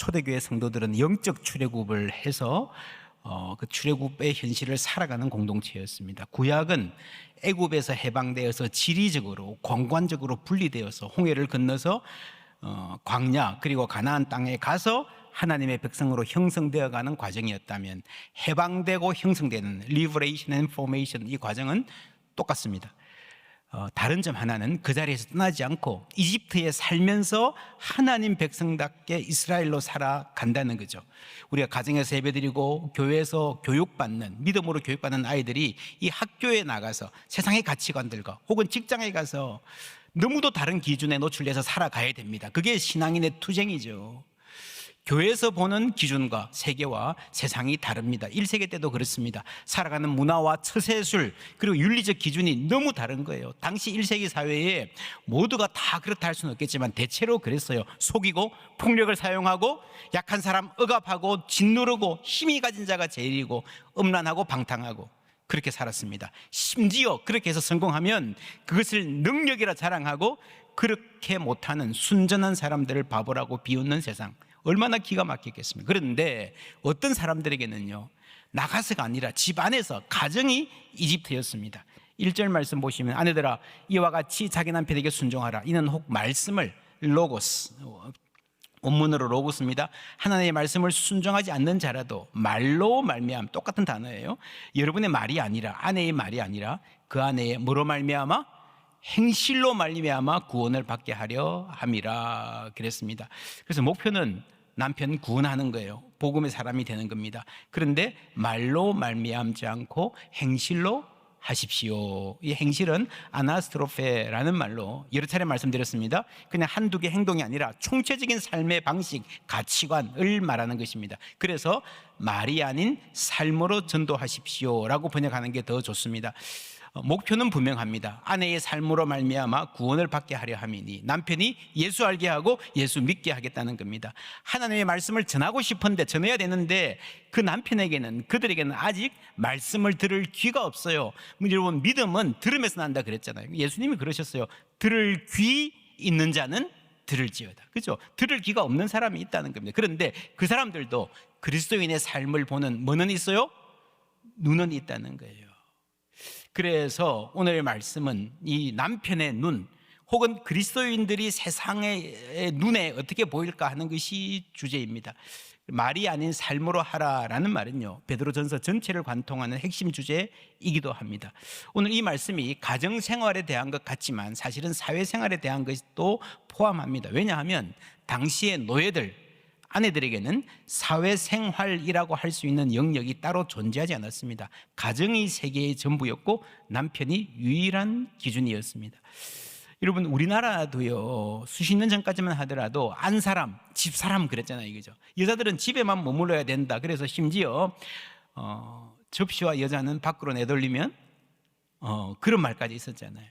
초대교회 성도들은 영적 출애굽을 해서 그 출애굽의 현실을 살아가는 공동체였습니다. 구약은 애굽에서 해방되어서 지리적으로 공관적으로 분리되어서 홍해를 건너서 광야 그리고 가나안 땅에 가서 하나님의 백성으로 형성되어가는 과정이었다면, 해방되고 형성되는 Liberation and Formation, 이 과정은 똑같습니다. 다른 점 하나는 그 자리에서 떠나지 않고 이집트에 살면서 하나님 백성답게 이스라엘로 살아간다는 거죠. 우리가 가정에서 예배드리고 교회에서 교육받는, 믿음으로 교육받는 아이들이 이 학교에 나가서 세상의 가치관들과 혹은 직장에 가서 너무도 다른 기준에 노출돼서 살아가야 됩니다. 그게 신앙인의 투쟁이죠. 교회에서 보는 기준과 세계와 세상이 다릅니다. 1세기 때도 그렇습니다. 살아가는 문화와 처세술 그리고 윤리적 기준이 너무 다른 거예요. 당시 1세기 사회에 모두가 다 그렇다 할 수는 없겠지만 대체로 그랬어요. 속이고 폭력을 사용하고 약한 사람 억압하고 짓누르고 힘이 가진 자가 제일이고 음란하고 방탕하고 그렇게 살았습니다. 심지어 그렇게 해서 성공하면 그것을 능력이라 자랑하고 그렇게 못하는 순전한 사람들을 바보라고 비웃는 세상, 얼마나 기가 막히겠습니까? 그런데 어떤 사람들에게는요, 나가서가 아니라 집 안에서 가정이 이집트였습니다. 1절 말씀 보시면, 아내들아 이와 같이 자기 남편에게 순종하라. 이는 혹 말씀을, 로고스, 원문으로 로고스입니다. 하나님의 말씀을 순종하지 않는 자라도 말로 말미암아, 똑같은 단어예요. 여러분의 말이 아니라, 아내의 말이 아니라 그 아내의 뭐로 말미암아? 행실로 말미암아 구원을 받게 하려 함이라 그랬습니다. 그래서 목표는 남편 구원하는 거예요. 복음의 사람이 되는 겁니다. 그런데 말로 말미암지 않고 행실로 하십시오. 이 행실은 아나스트로페라는 말로 여러 차례 말씀드렸습니다. 그냥 한두 개 행동이 아니라 총체적인 삶의 방식, 가치관을 말하는 것입니다. 그래서 말이 아닌 삶으로 전도하십시오라고 번역하는 게 더 좋습니다. 목표는 분명합니다. 아내의 삶으로 말미암아 구원을 받게 하려 함이니, 남편이 예수 알게 하고 예수 믿게 하겠다는 겁니다. 하나님의 말씀을 전하고 싶은데, 전해야 되는데 그 남편에게는, 그들에게는 아직 말씀을 들을 귀가 없어요. 여러분, 믿음은 들음에서 난다 그랬잖아요. 예수님이 그러셨어요. 들을 귀 있는 자는 들을지어다. 그렇죠? 들을 귀가 없는 사람이 있다는 겁니다. 그런데 그 사람들도 그리스도인의 삶을 보는 뭐는 있어요? 눈은 있다는 거예요. 그래서 오늘의 말씀은 이 남편의 눈, 혹은 그리스도인들이 세상의 눈에 어떻게 보일까 하는 것이 주제입니다. 말이 아닌 삶으로 하라라는 말은요, 베드로전서 전체를 관통하는 핵심 주제이기도 합니다. 오늘 이 말씀이 가정생활에 대한 것 같지만 사실은 사회생활에 대한 것도 포함합니다. 왜냐하면 당시의 노예들, 아내들에게는 사회생활이라고 할 수 있는 영역이 따로 존재하지 않았습니다. 가정이 세계의 전부였고 남편이 유일한 기준이었습니다. 여러분, 우리나라도요, 수십 년 전까지만 하더라도 안사람, 집사람 그랬잖아요. 그죠? 여자들은 집에만 머물러야 된다. 그래서 심지어 접시와 여자는 밖으로 내돌리면 그런 말까지 있었잖아요.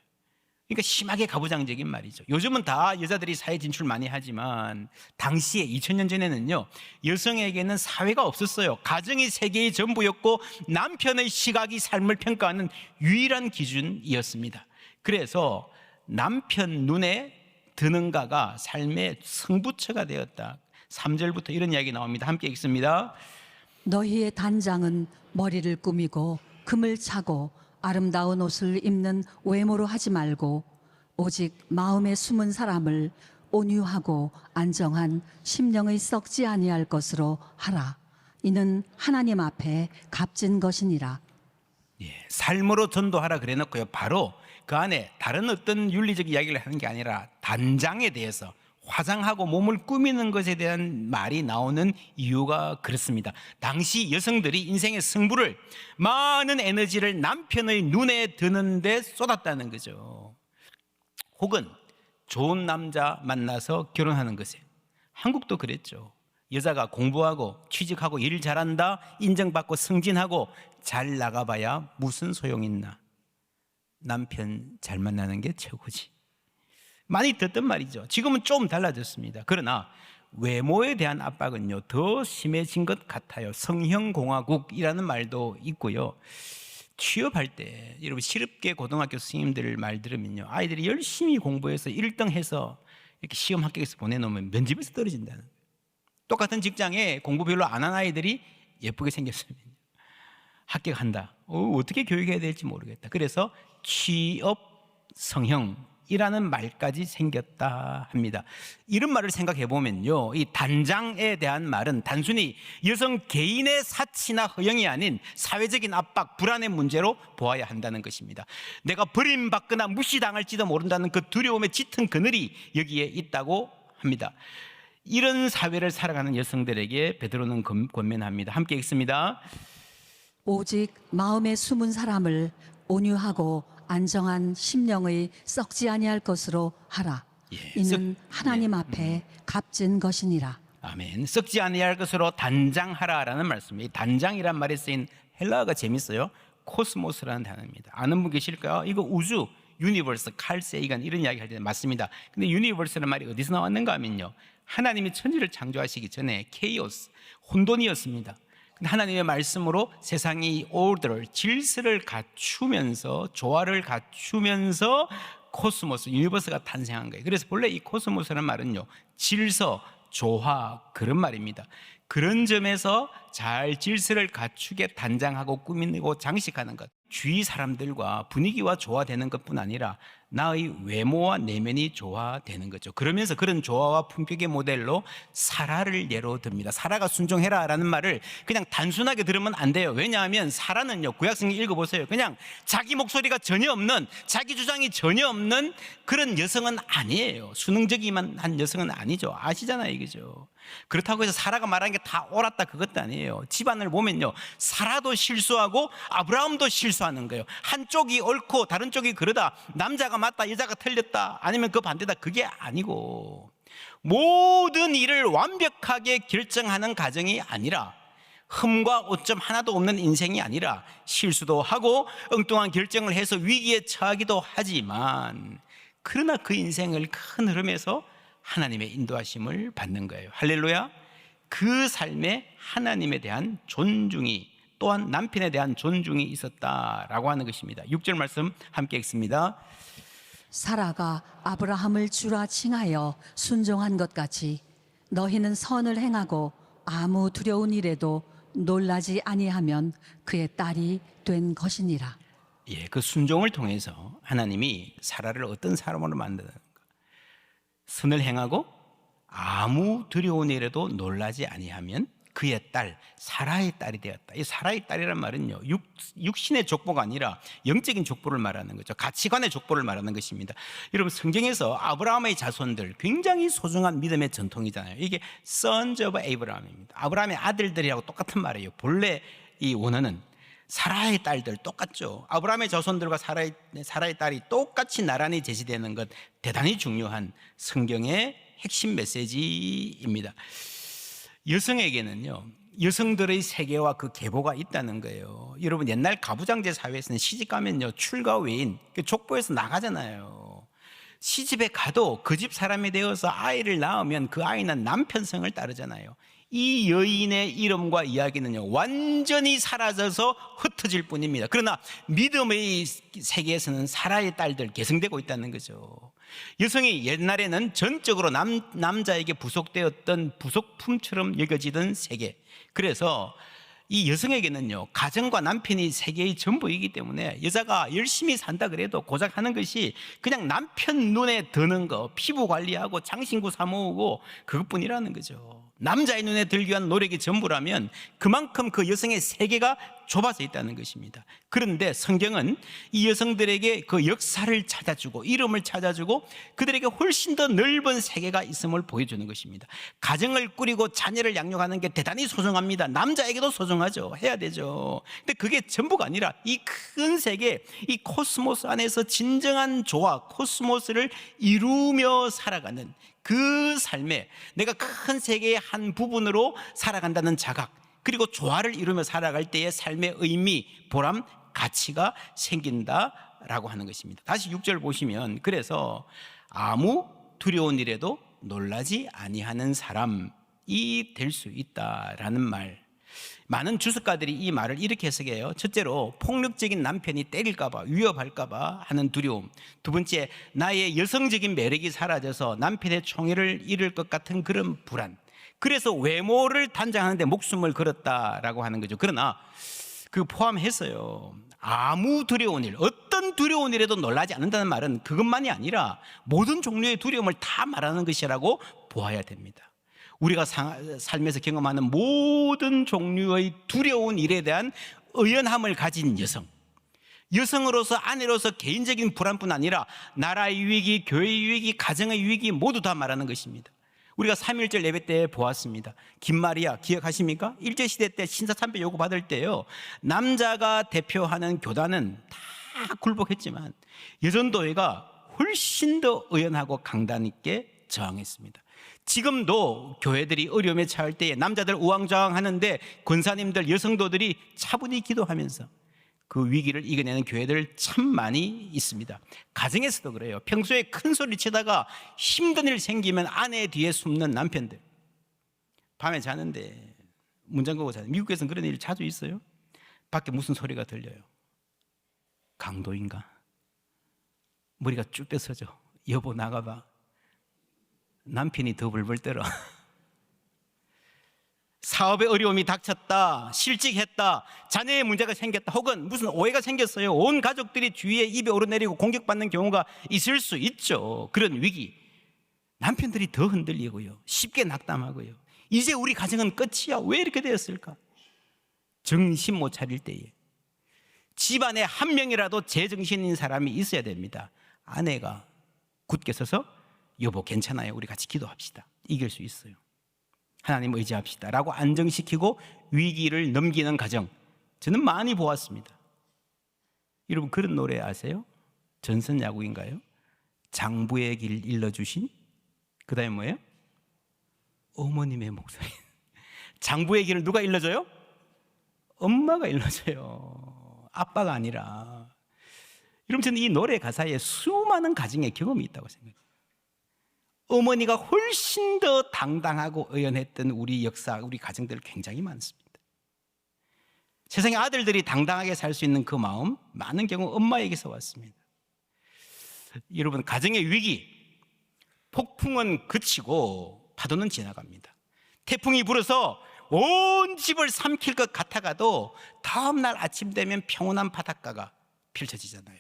그러니까 심하게 가부장적인 말이죠. 요즘은 다 여자들이 사회 진출 많이 하지만 당시에 2000년 전에는요, 여성에게는 사회가 없었어요. 가정이 세계의 전부였고 남편의 시각이 삶을 평가하는 유일한 기준이었습니다. 그래서 남편 눈에 드는가가 삶의 승부처가 되었다. 3절부터 이런 이야기 나옵니다. 함께 읽습니다. 너희의 단장은 머리를 꾸미고 금을 차고 아름다운 옷을 입는 외모로 하지 말고 오직 마음에 숨은 사람을 온유하고 안정한 심령의 썩지 아니할 것으로 하라. 이는 하나님 앞에 값진 것이니라. 삶으로 전도하라 그래놓고요, 바로 그 안에 다른 어떤 윤리적 이야기를 하는 게 아니라 단장에 대해서, 화장하고 몸을 꾸미는 것에 대한 말이 나오는 이유가 그렇습니다. 당시 여성들이 인생의 승부를, 많은 에너지를 남편의 눈에 드는데 쏟았다는 거죠. 혹은 좋은 남자 만나서 결혼하는 것에, 한국도 그랬죠. 여자가 공부하고 취직하고 일 잘한다, 인정받고 승진하고 잘 나가봐야 무슨 소용 있나, 남편 잘 만나는 게 최고지, 많이 듣던 말이죠. 지금은 좀 달라졌습니다. 그러나 외모에 대한 압박은요, 더 심해진 것 같아요. 성형공화국이라는 말도 있고요. 취업할 때 여러분, 실업계 고등학교 선생님들 말 들으면요, 아이들이 열심히 공부해서 1등 해서 이렇게 시험 합격해서 보내놓으면 면접에서 떨어진다는 거예요. 똑같은 직장에 공부 별로 안 한 아이들이 예쁘게 생겼으면 합격한다. 어떻게 교육해야 될지 모르겠다. 그래서 취업 성형이라는 말까지 생겼다 합니다. 이런 말을 생각해 보면요, 이 단장에 대한 말은 단순히 여성 개인의 사치나 허영이 아닌 사회적인 압박, 불안의 문제로 보아야 한다는 것입니다. 내가 버림받거나 무시당할지도 모른다는 그 두려움의 짙은 그늘이 여기에 있다고 합니다. 이런 사회를 살아가는 여성들에게 베드로는 권면합니다. 함께 읽습니다. 오직 마음에 숨은 사람을 온유하고 안정한 심령의 썩지 아니할 것으로 하라. 이는 하나님 앞에 값진 것이니라. 아멘. 썩지 아니할 것으로 단장하라라는 말씀입니다. 단장이란 말에 쓰인 헬라어가 재밌어요. 코스모스라는 단어입니다. 아는 분 계실까요? 이거 우주, 유니버스, 칼 세이간 이런 이야기 할 때 맞습니다. 근데 유니버스라는 말이 어디서 나왔는가 하면요, 하나님이 천지를 창조하시기 전에 케이오스, 혼돈이었습니다. 하나님의 말씀으로 세상이 order, 질서를 갖추면서, 조화를 갖추면서 코스모스, 유니버스가 탄생한 거예요. 그래서 본래 이 코스모스라는 말은요, 질서, 조화, 그런 말입니다. 그런 점에서 잘 질서를 갖추게 단장하고 꾸미고 장식하는 것, 주위 사람들과 분위기와 조화되는 것뿐 아니라 나의 외모와 내면이 조화되는 거죠. 그러면서 그런 조화와 품격의 모델로 사라를 예로 듭니다. 사라가 순종해라라는 말을 그냥 단순하게 들으면 안 돼요. 왜냐하면 사라는요, 구약성경 읽어보세요, 그냥 자기 목소리가 전혀 없는, 자기 주장이 전혀 없는 그런 여성은 아니에요. 수능적이만 한 여성은 아니죠. 아시잖아요, 이거죠. 그렇다고 해서 사라가 말한 게 다 옳았다 그것도 아니에요. 집안을 보면요, 사라도 실수하고 아브라함도 실수하는 거예요. 한쪽이 옳고 다른 쪽이 그러다, 남자가 맞다 여자가 틀렸다 아니면 그 반대다, 그게 아니고 모든 일을 완벽하게 결정하는 가정이 아니라, 흠과 오점 하나도 없는 인생이 아니라 실수도 하고 엉뚱한 결정을 해서 위기에 처하기도 하지만, 그러나 그 인생을 큰 흐름에서 하나님의 인도하심을 받는 거예요. 할렐루야. 그 삶에 하나님에 대한 존중이, 또한 남편에 대한 존중이 있었다라고 하는 것입니다. 6절 말씀 함께 읽습니다. 사라가 아브라함을 주라 칭하여 순종한 것 같이 너희는 선을 행하고 아무 두려운 일에도 놀라지 아니하면 그의 딸이 된 것이니라. 예, 그 순종을 통해서 하나님이 사라를 어떤 사람으로 만드는가? 선을 행하고 아무 두려운 일에도 놀라지 아니하면 그의 딸, 사라의 딸이 되었다. 이 사라의 딸이란 말은요, 육신의 족보가 아니라 영적인 족보를 말하는 거죠. 가치관의 족보를 말하는 것입니다. 여러분, 성경에서 아브라함의 자손들 굉장히 소중한 믿음의 전통이잖아요. 이게 Sons of Abraham입니다. 아브라함의 아들들이라고 똑같은 말이에요. 본래 이 원어는 사라의 딸들 똑같죠. 아브라함의 자손들과 사라의 딸이 똑같이 나란히 제시되는 것, 대단히 중요한 성경의 핵심 메시지입니다. 여성에게는요, 여성들의 세계와 그 계보가 있다는 거예요. 여러분, 옛날 가부장제 사회에서는 시집 가면요, 출가 외인, 족보에서 나가잖아요. 시집에 가도 그 집 사람이 되어서 아이를 낳으면 그 아이는 남편 성을 따르잖아요. 이 여인의 이름과 이야기는요, 완전히 사라져서 흩어질 뿐입니다. 그러나 믿음의 세계에서는 사라의 딸들 계승되고 있다는 거죠. 여성이 옛날에는 전적으로 남자에게 부속되었던 부속품처럼 여겨지던 세계, 그래서 이 여성에게는요, 가정과 남편이 세계의 전부이기 때문에 여자가 열심히 산다 그래도 고작 하는 것이 그냥 남편 눈에 드는 거, 피부 관리하고 장신구 사 모으고 그것뿐이라는 거죠. 남자의 눈에 들기 위한 노력이 전부라면 그만큼 그 여성의 세계가 좁아져 있다는 것입니다. 그런데 성경은 이 여성들에게 그 역사를 찾아주고 이름을 찾아주고 그들에게 훨씬 더 넓은 세계가 있음을 보여주는 것입니다. 가정을 꾸리고 자녀를 양육하는 게 대단히 소중합니다. 남자에게도 소중하죠. 해야 되죠. 근데 그게 전부가 아니라 이 큰 세계, 이 코스모스 안에서 진정한 조화, 코스모스를 이루며 살아가는 그 삶에 내가 큰 세계의 한 부분으로 살아간다는 자각, 그리고 조화를 이루며 살아갈 때의 삶의 의미, 보람, 가치가 생긴다라고 하는 것입니다. 다시 6절 보시면, 그래서 아무 두려운 일에도 놀라지 아니하는 사람이 될 수 있다라는 말. 많은 주석가들이 이 말을 이렇게 해석해요. 첫째로 폭력적인 남편이 때릴까봐, 위협할까봐 하는 두려움. 두 번째, 나의 여성적인 매력이 사라져서 남편의 총애를 잃을 것 같은 그런 불안. 그래서 외모를 단장하는데 목숨을 걸었다라고 하는 거죠. 그러나 그 포함해서요, 아무 두려운 일, 어떤 두려운 일에도 놀라지 않는다는 말은 그것만이 아니라 모든 종류의 두려움을 다 말하는 것이라고 보아야 됩니다. 우리가 삶에서 경험하는 모든 종류의 두려운 일에 대한 의연함을 가진 여성으로서, 아내로서 개인적인 불안뿐 아니라 나라의 위기, 교회의 위기, 가정의 위기 모두 다 말하는 것입니다. 우리가 3.1절 예배 때 보았습니다. 김마리아 기억하십니까? 일제시대 때 신사참배 요구 받을 때요, 남자가 대표하는 교단은 다 굴복했지만 여전도회가 훨씬 더 의연하고 강단 있게 저항했습니다. 지금도 교회들이 어려움에 처할 때에 남자들 우왕좌왕하는데 권사님들, 여성도들이 차분히 기도하면서 그 위기를 이겨내는 교회들 참 많이 있습니다. 가정에서도 그래요. 평소에 큰 소리 치다가 힘든 일 생기면 아내 뒤에 숨는 남편들, 밤에 자는데 문 잠그고 자는, 미국에서는 그런 일 자주 있어요. 밖에 무슨 소리가 들려요. 강도인가? 머리가 쭉 뺏어져. 여보 나가봐. 남편이 더 벌벌 떨어. 사업에 어려움이 닥쳤다, 실직했다, 자녀의 문제가 생겼다, 혹은 무슨 오해가 생겼어요. 온 가족들이 주위에 입에 오르내리고 공격받는 경우가 있을 수 있죠. 그런 위기, 남편들이 더 흔들리고요, 쉽게 낙담하고요. 이제 우리 가정은 끝이야, 왜 이렇게 되었을까? 정신 못 차릴 때에 집안에 한 명이라도 제정신인 사람이 있어야 됩니다. 아내가 굳게 서서 여보 괜찮아요, 우리 같이 기도합시다, 이길 수 있어요, 하나님 의지합시다 라고 안정시키고 위기를 넘기는 가정, 저는 많이 보았습니다. 여러분 그런 노래 아세요? 전선 야구인가요? 장부의 길 일러주신, 그 다음에 뭐예요? 어머님의 목소리. 장부의 길을 누가 일러줘요? 엄마가 일러줘요, 아빠가 아니라. 여러분 저는 이 노래 가사에 수많은 가정의 경험이 있다고 생각해요. 어머니가 훨씬 더 당당하고 의연했던 우리 역사, 우리 가정들 굉장히 많습니다. 세상에 아들들이 당당하게 살 수 있는 그 마음, 많은 경우 엄마에게서 왔습니다. 여러분 가정의 위기, 폭풍은 그치고 파도는 지나갑니다. 태풍이 불어서 온 집을 삼킬 것 같아가도 다음 날 아침 되면 평온한 바닷가가 펼쳐지잖아요.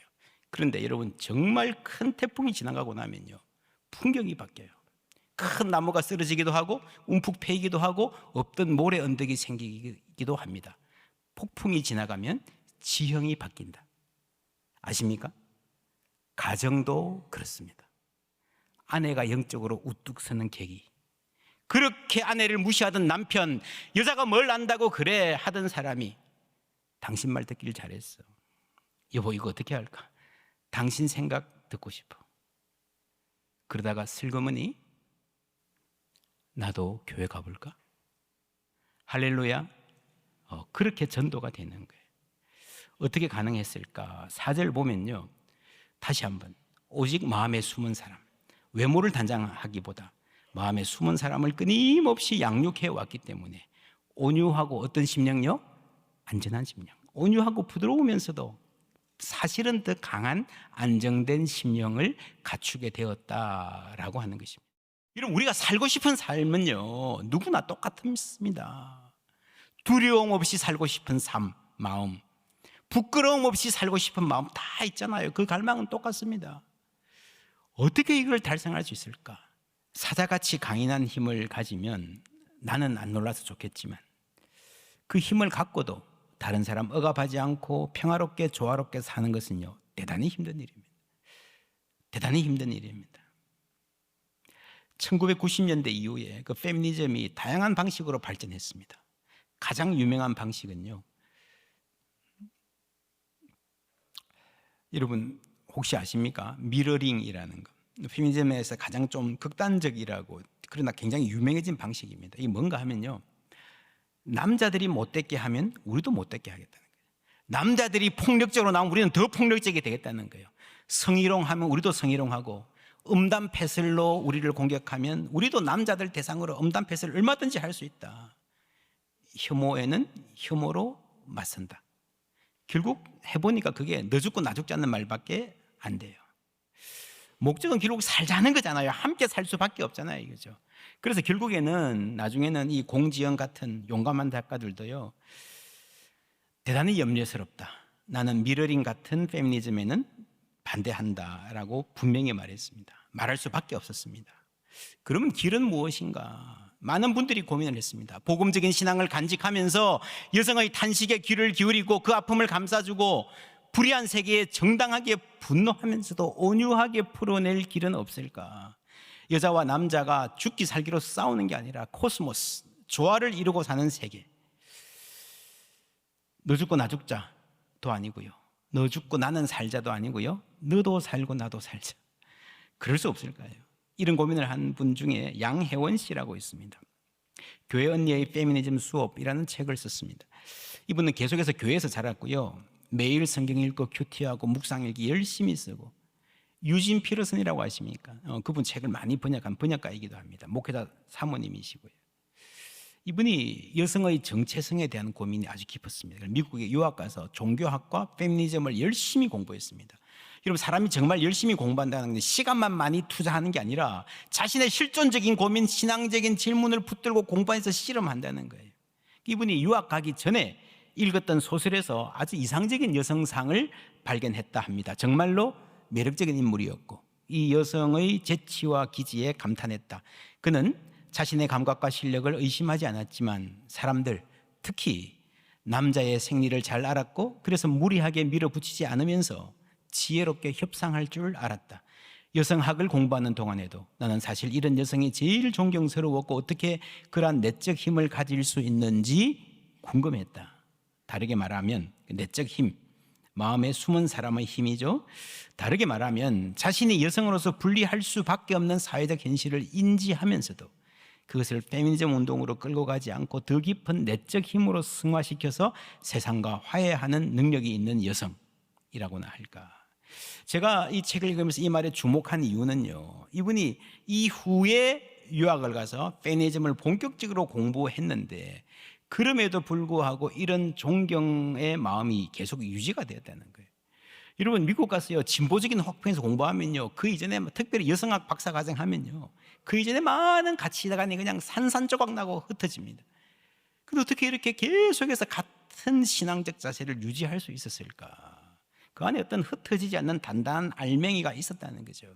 그런데 여러분 정말 큰 태풍이 지나가고 나면요, 풍경이 바뀌어요. 큰 나무가 쓰러지기도 하고 움푹 패이기도 하고 없던 모래 언덕이 생기기도 합니다. 폭풍이 지나가면 지형이 바뀐다. 아십니까? 가정도 그렇습니다. 아내가 영적으로 우뚝 서는 계기, 그렇게 아내를 무시하던 남편, 여자가 뭘 안다고 그래 하던 사람이 당신 말 듣기를 잘했어, 여보 이거 어떻게 할까, 당신 생각 듣고 싶어. 그러다가 슬그머니 나도 교회 가볼까? 할렐루야. 그렇게 전도가 되는 거예요. 어떻게 가능했을까? 4절 보면요, 다시 한번 오직 마음에 숨은 사람, 외모를 단장하기보다 마음에 숨은 사람을 끊임없이 양육해 왔기 때문에 온유하고 어떤 심령요? 안전한 심령. 온유하고 부드러우면서도 사실은 더 강한 안정된 심령을 갖추게 되었다라고 하는 것입니다. 여러분 우리가 살고 싶은 삶은요 누구나 똑같습니다. 두려움 없이 살고 싶은 삶, 마음, 부끄러움 없이 살고 싶은 마음 다 있잖아요. 그 갈망은 똑같습니다. 어떻게 이걸 달성할 수 있을까? 사자같이 강인한 힘을 가지면 나는 안 놀라서 좋겠지만 그 힘을 갖고도 다른 사람 억압하지 않고 평화롭게 조화롭게 사는 것은요 대단히 힘든 일입니다. 대단히 힘든 일입니다. 1990년대 이후에 그 페미니즘이 다양한 방식으로 발전했습니다. 가장 유명한 방식은요, 여러분 혹시 아십니까? 미러링이라는 거. 페미니즘에서 가장 좀 극단적이라고, 그러나 굉장히 유명해진 방식입니다. 이게 뭔가 하면요, 남자들이 못되게 하면 우리도 못되게 하겠다는 거예요. 남자들이 폭력적으로 나오면 우리는 더 폭력적이 되겠다는 거예요. 성희롱하면 우리도 성희롱하고, 음담 패설로 우리를 공격하면 우리도 남자들 대상으로 음담 패설을 얼마든지 할 수 있다. 혐오에는 혐오로 맞선다. 결국 해보니까 그게 너 죽고 나 죽지 않는 말밖에 안 돼요. 목적은 결국 살자는 거잖아요. 함께 살 수밖에 없잖아요, 이거죠. 그래서 결국에는 나중에는 이 공지영 같은 용감한 작가들도요, 대단히 염려스럽다. 나는 미러링 같은 페미니즘에는 반대한다라고 분명히 말했습니다. 말할 수밖에 없었습니다. 그러면 길은 무엇인가? 많은 분들이 고민을 했습니다. 복음적인 신앙을 간직하면서 여성의 탄식에 귀를 기울이고 그 아픔을 감싸주고 불의한 세계에 정당하게 분노하면서도 온유하게 풀어낼 길은 없을까? 여자와 남자가 죽기 살기로 싸우는 게 아니라 코스모스, 조화를 이루고 사는 세계. 너 죽고 나 죽자도 아니고요, 너 죽고 나는 살자도 아니고요, 너도 살고 나도 살자. 그럴 수 없을까요? 이런 고민을 한 분 중에 양혜원 씨라고 있습니다. 교회 언니의 페미니즘 수업이라는 책을 썼습니다. 이분은 계속해서 교회에서 자랐고요, 매일 성경 읽고 큐티하고 묵상 일기 열심히 쓰고, 유진 피러슨이라고 아십니까? 그분 책을 많이 번역한 번역가이기도 합니다. 목회자 사모님이시고요. 이분이 여성의 정체성에 대한 고민이 아주 깊었습니다. 미국에 유학 가서 종교학과 페미니즘을 열심히 공부했습니다. 여러분, 사람이 정말 열심히 공부한다는 게 시간만 많이 투자하는 게 아니라 자신의 실존적인 고민, 신앙적인 질문을 붙들고 공부해서 실험한다는 거예요. 이분이 유학 가기 전에 읽었던 소설에서 아주 이상적인 여성상을 발견했다 합니다. 정말로 매력적인 인물이었고 이 여성의 재치와 기지에 감탄했다. 그는 자신의 감각과 실력을 의심하지 않았지만 사람들, 특히 남자의 생리를 잘 알았고 그래서 무리하게 밀어붙이지 않으면서 지혜롭게 협상할 줄 알았다. 여성학을 공부하는 동안에도 나는 사실 이런 여성이 제일 존경스러웠고 어떻게 그러한 내적 힘을 가질 수 있는지 궁금했다. 다르게 말하면 내적 힘, 마음에 숨은 사람의 힘이죠. 다르게 말하면 자신이 여성으로서 분리할 수밖에 없는 사회적 현실을 인지하면서도 그것을 페미니즘 운동으로 끌고 가지 않고 더 깊은 내적 힘으로 승화시켜서 세상과 화해하는 능력이 있는 여성이라고나 할까. 제가 이 책을 읽으면서 이 말에 주목한 이유는요, 이분이 이후에 유학을 가서 페미니즘을 본격적으로 공부했는데 그럼에도 불구하고 이런 존경의 마음이 계속 유지가 되었다는 거예요. 여러분, 미국 가서요, 진보적인 학부에서 공부하면요, 그 이전에 특별히 여성학 박사과정 하면요, 그 이전에 많은 가치관이 그냥 산산조각 나고 흩어집니다. 근데 어떻게 이렇게 계속해서 같은 신앙적 자세를 유지할 수 있었을까? 그 안에 어떤 흩어지지 않는 단단한 알맹이가 있었다는 거죠.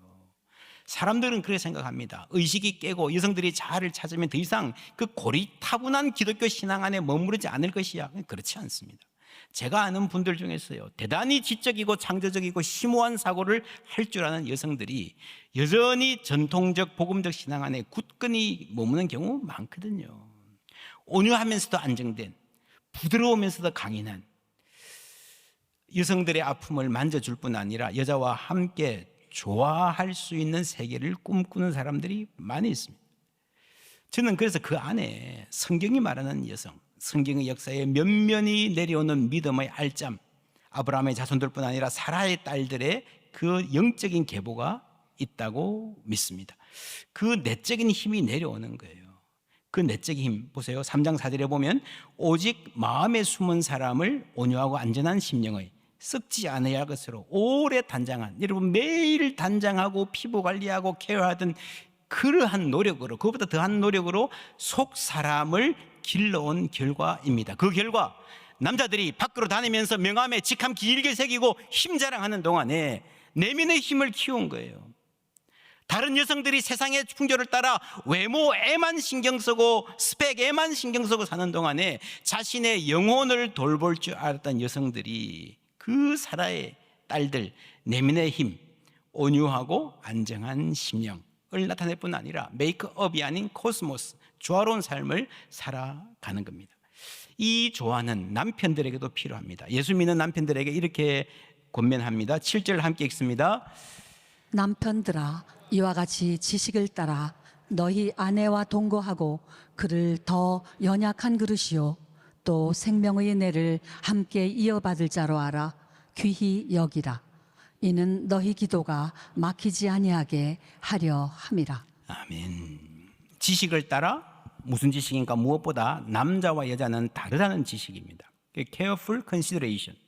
사람들은 그렇게 생각합니다. 의식이 깨고 여성들이 자아를 찾으면 더 이상 그 고리타분한 기독교 신앙 안에 머무르지 않을 것이야. 그렇지 않습니다. 제가 아는 분들 중에서요, 대단히 지적이고 창조적이고 심오한 사고를 할 줄 아는 여성들이 여전히 전통적 복음적 신앙 안에 굳건히 머무는 경우 많거든요. 온유하면서도 안정된, 부드러우면서도 강인한, 여성들의 아픔을 만져줄 뿐 아니라 여자와 함께 좋아할 수 있는 세계를 꿈꾸는 사람들이 많이 있습니다. 저는 그래서 그 안에 성경이 말하는 여성, 성경의 역사에 면면이 내려오는 믿음의 알짬, 아브라함의 자손들뿐 아니라 사라의 딸들의 그 영적인 계보가 있다고 믿습니다. 그 내적인 힘이 내려오는 거예요. 그 내적인 힘 보세요. 3장 4절에 보면 오직 마음에 숨은 사람을 온유하고 안전한 심령의 썩지 않아야 할 것으로 오래 단장한, 여러분 매일 단장하고 피부 관리하고 케어하던 그러한 노력으로, 그것보다 더한 노력으로 속 사람을 길러온 결과입니다. 그 결과 남자들이 밖으로 다니면서 명함에 직함 길게 새기고 힘 자랑하는 동안에 내면의 힘을 키운 거예요. 다른 여성들이 세상의 풍조를 따라 외모에만 신경 쓰고 스펙에만 신경 쓰고 사는 동안에 자신의 영혼을 돌볼 줄 알았던 여성들이 그 사라의 딸들, 내면의 힘, 온유하고 안정한 심령을 나타낼 뿐 아니라 메이크업이 아닌 코스모스, 조화로운 삶을 살아가는 겁니다. 이 조화는 남편들에게도 필요합니다. 예수 믿는 남편들에게 이렇게 권면합니다. 7절 함께 읽습니다. 남편들아, 이와 같이 지식을 따라 너희 아내와 동거하고 그를 더 연약한 그릇이요 또 생명의 은혜를 함께 이어받을 자로 알아 귀히 여기라. 이는 너희 기도가 막히지 아니하게 하려 함이라. 아멘. 지식을 따라, 무슨 지식인가? 무엇보다 남자와 여자는 다르다는 지식입니다. careful consideration,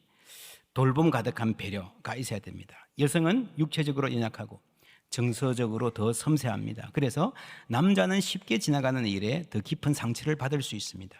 돌봄 가득한 배려가 있어야 됩니다. 여성은 육체적으로 연약하고 정서적으로 더 섬세합니다. 그래서 남자는 쉽게 지나가는 일에 더 깊은 상처를 받을 수 있습니다.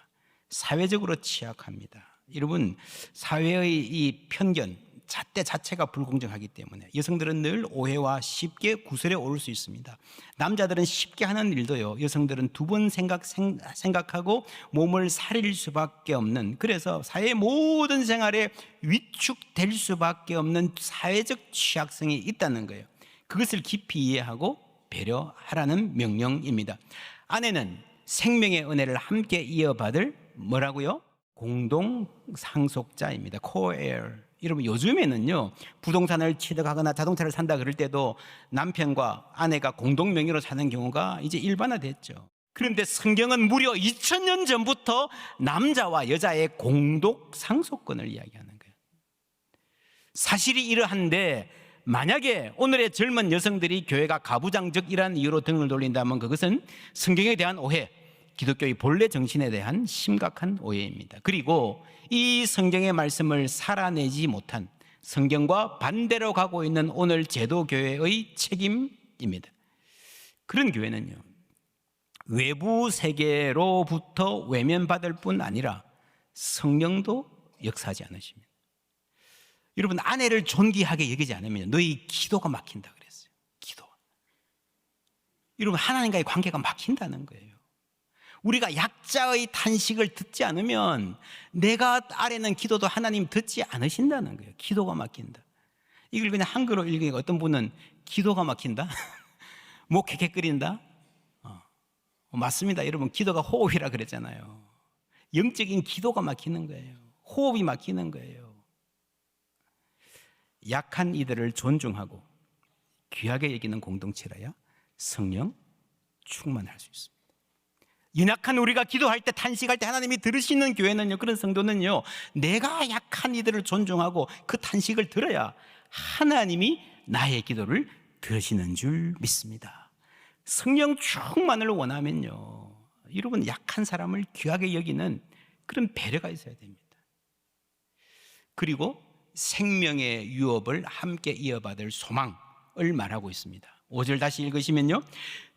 사회적으로 취약합니다. 여러분, 사회의 이 편견, 잣대 자체가 불공정하기 때문에 여성들은 늘 오해와 쉽게 구설에 오를 수 있습니다. 남자들은 쉽게 하는 일도요, 여성들은 두 번 생각하고 몸을 사릴 수밖에 없는, 그래서 사회의 모든 생활에 위축될 수밖에 없는 사회적 취약성이 있다는 거예요. 그것을 깊이 이해하고 배려하라는 명령입니다. 아내는 생명의 은혜를 함께 이어받을 뭐라고요? 공동 상속자입니다. co-heir. 여러분, 요즘에는요, 부동산을 취득하거나 자동차를 산다 그럴 때도 남편과 아내가 공동 명의로 사는 경우가 이제 일반화됐죠. 그런데 성경은 무려 2000년 전부터 남자와 여자의 공동 상속권을 이야기하는 거예요. 사실이 이러한데 만약에 오늘의 젊은 여성들이 교회가 가부장적이라는 이유로 등을 돌린다면 그것은 성경에 대한 오해, 기독교의 본래 정신에 대한 심각한 오해입니다. 그리고 이 성경의 말씀을 살아내지 못한, 성경과 반대로 가고 있는 오늘 제도교회의 책임입니다. 그런 교회는요, 외부 세계로부터 외면받을 뿐 아니라 성령도 역사하지 않으십니다. 여러분, 아내를 존귀하게 여기지 않으면 너희 기도가 막힌다 그랬어요. 기도가. 여러분, 하나님과의 관계가 막힌다는 거예요. 우리가 약자의 탄식을 듣지 않으면 내가 아뢰는 기도도 하나님 듣지 않으신다는 거예요. 기도가 막힌다. 이걸 그냥 한글로 읽으니까 어떤 분은 기도가 막힌다? 목 캐캐거린다? 맞습니다. 여러분, 기도가 호흡이라 그랬잖아요. 영적인 기도가 막히는 거예요. 호흡이 막히는 거예요. 약한 이들을 존중하고 귀하게 여기는 공동체라야 성령 충만할 수 있습니다. 연약한 우리가 기도할 때, 탄식할 때 하나님이 들으시는 교회는요, 그런 성도는요, 내가 약한 이들을 존중하고 그 탄식을 들어야 하나님이 나의 기도를 들으시는 줄 믿습니다. 성령 충만을 원하면요, 여러분, 약한 사람을 귀하게 여기는 그런 배려가 있어야 됩니다. 그리고 생명의 유업을 함께 이어받을 소망을 말하고 있습니다. 5절 다시 읽으시면요,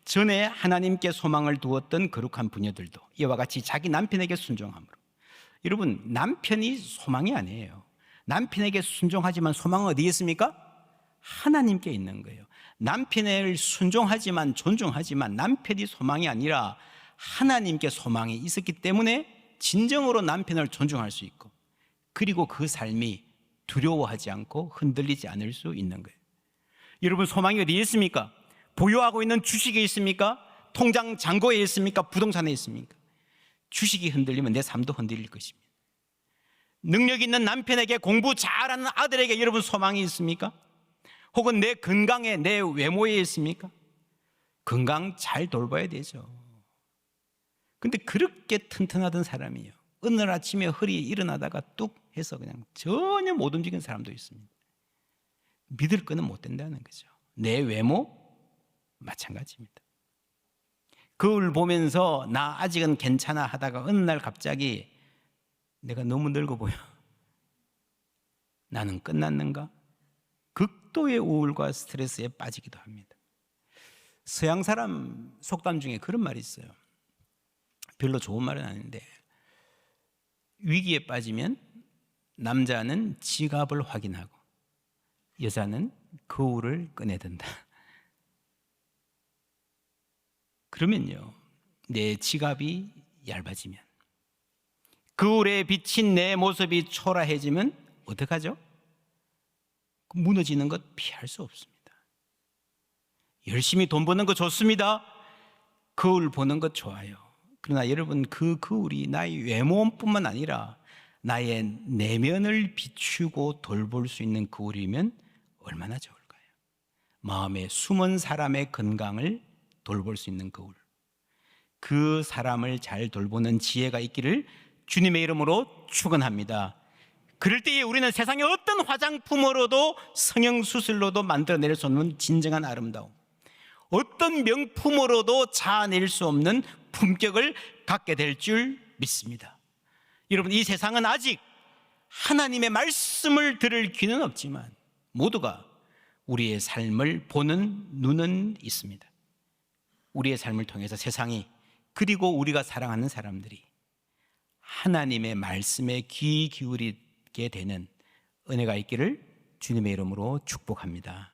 전에 하나님께 소망을 두었던 거룩한 부녀들도 이와 같이 자기 남편에게 순종함으로. 여러분, 남편이 소망이 아니에요. 남편에게 순종하지만 소망은 어디에 있습니까? 하나님께 있는 거예요. 남편을 순종하지만, 존중하지만 남편이 소망이 아니라 하나님께 소망이 있었기 때문에 진정으로 남편을 존중할 수 있고, 그리고 그 삶이 두려워하지 않고 흔들리지 않을 수 있는 거예요. 여러분, 소망이 어디에 있습니까? 보유하고 있는 주식에 있습니까? 통장 잔고에 있습니까? 부동산에 있습니까? 주식이 흔들리면 내 삶도 흔들릴 것입니다. 능력 있는 남편에게, 공부 잘하는 아들에게 여러분 소망이 있습니까? 혹은 내 건강에, 내 외모에 있습니까? 건강 잘 돌봐야 되죠. 근데 그렇게 튼튼하던 사람이요, 어느 날 아침에 허리에 일어나다가 뚝 해서 그냥 전혀 못 움직이는 사람도 있습니다. 믿을 거는 못 된다는 거죠. 내 외모 마찬가지입니다. 거울 보면서 나 아직은 괜찮아 하다가 어느 날 갑자기 내가 너무 늙어 보여, 나는 끝났는가? 극도의 우울과 스트레스에 빠지기도 합니다. 서양 사람 속담 중에 그런 말이 있어요. 별로 좋은 말은 아닌데, 위기에 빠지면 남자는 지갑을 확인하고 여자는 거울을 꺼내든다. 그러면요, 내 지갑이 얇아지면, 거울에 비친 내 모습이 초라해지면 어떡하죠? 무너지는 것 피할 수 없습니다. 열심히 돈 버는 거 좋습니다. 거울 보는 것 좋아요. 그러나 여러분, 그 거울이 나의 외모뿐만 아니라 나의 내면을 비추고 돌볼 수 있는 거울이면 얼마나 좋을까요? 마음에 숨은 사람의 건강을 돌볼 수 있는 거울, 그 사람을 잘 돌보는 지혜가 있기를 주님의 이름으로 축원합니다. 그럴 때에 우리는 세상의 어떤 화장품으로도, 성형수술로도 만들어낼 수 없는 진정한 아름다움, 어떤 명품으로도 자아낼 수 없는 품격을 갖게 될 줄 믿습니다. 여러분, 이 세상은 아직 하나님의 말씀을 들을 귀는 없지만 모두가 우리의 삶을 보는 눈은 있습니다. 우리의 삶을 통해서 세상이, 그리고 우리가 사랑하는 사람들이 하나님의 말씀에 귀 기울이게 되는 은혜가 있기를 주님의 이름으로 축복합니다.